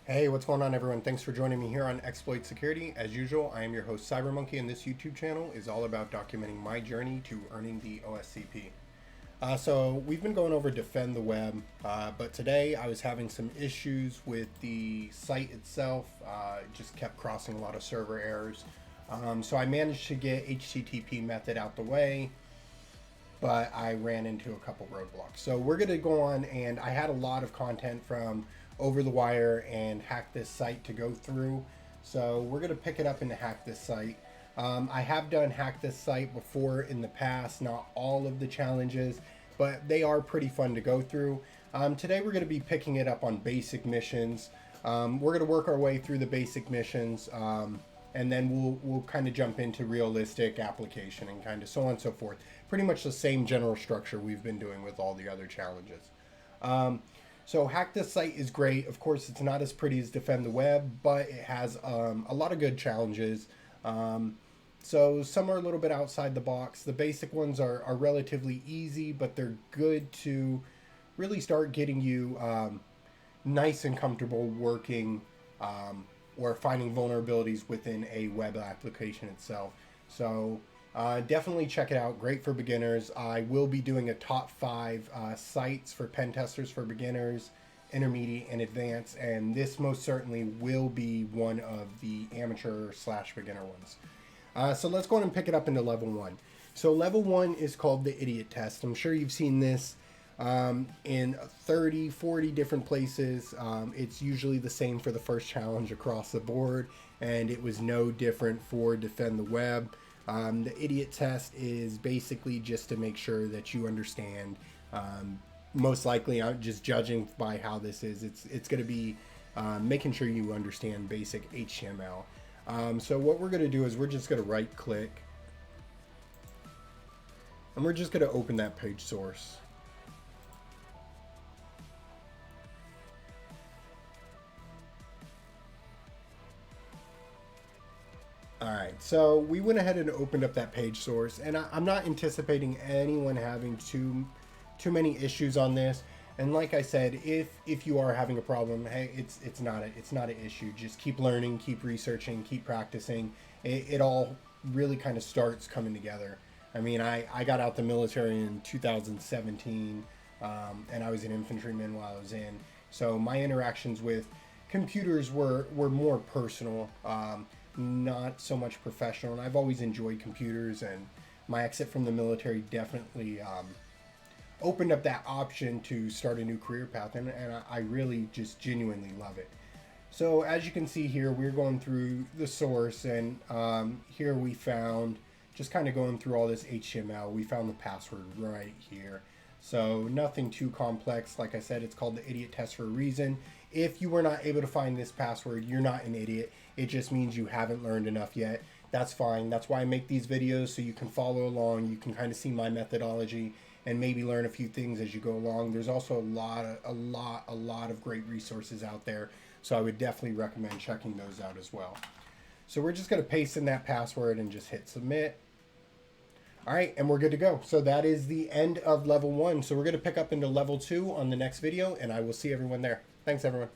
Hey, what's going on, everyone? Thanks for joining me here on Exploit Security. As usual, I am your host, CyberMunky, and this YouTube channel is all about documenting my journey to earning the OSCP. So we've been going over Defend the Web, but today I was having some issues with the site itself. It just kept crossing a lot of server errors. So I managed to get HTTP method out the way, but I ran into a couple roadblocks. So we're going to go on, and I had a lot of content from Over the Wire and HackThisSite to go through. So we're going to pick it up into HackThisSite. I have done HackThisSite before in the past, not all of the challenges, but they are pretty fun to go through. Today we're going to be picking it up on basic missions. We're going to work our way through the basic missions, and then we'll kind of jump into realistic application and kind of so on and so forth. Pretty much the same general structure we've been doing with all the other challenges. So HackThisSite is great. Of course, it's not as pretty as Defend the Web, but it has a lot of good challenges. So some are a little bit outside the box. The basic ones are relatively easy, but they're good to really start getting you nice and comfortable working or finding vulnerabilities within a web application itself. So definitely check it out. Great for beginners. I will be doing a top 5 sites for pen testers for beginners, intermediate, and advanced, and this most certainly will be one of the amateur/beginner ones. So let's go ahead and pick it up into level 1. So level 1 is called the idiot test. I'm sure you've seen this in 30, 40 different places. It's usually the same for the first challenge across the board, and it was no different for Defend the Web. The idiot test is basically just to make sure that you understand. Most likely, I'm just judging by how this is. It's going to be making sure you understand basic HTML. So what we're going to do is we're just going to right click, and we're just going to open that page source. Alright, so we went ahead and opened up that page source, and I'm not anticipating anyone having too many issues on this. And like I said, if you are having a problem, hey, it's not an issue. Just keep learning, keep researching, keep practicing. It all really kind of starts coming together. I mean, I got out the military in 2017, and I was an infantryman while I was in. So my interactions with computers were more personal. Not so much professional, and I've always enjoyed computers, and my exit from the military definitely opened up that option to start a new career path, and I really just genuinely love it. So as you can see here, we're going through the source, and here we found, just kind of going through all this HTML, we found the password right here. So nothing too complex. Like I said, it's called the idiot test for a reason. If you were not able to find this password, you're not an idiot. It just means you haven't learned enough yet. That's fine. That's why I make these videos, so you can follow along. You can kind of see my methodology and maybe learn a few things as you go along. There's also a lot of great resources out there. So I would definitely recommend checking those out as well. So we're just going to paste in that password and just hit submit. All right, and we're good to go. So that is the end of level 1. So we're going to pick up into level 2 on the next video, and I will see everyone there. Thanks, everyone.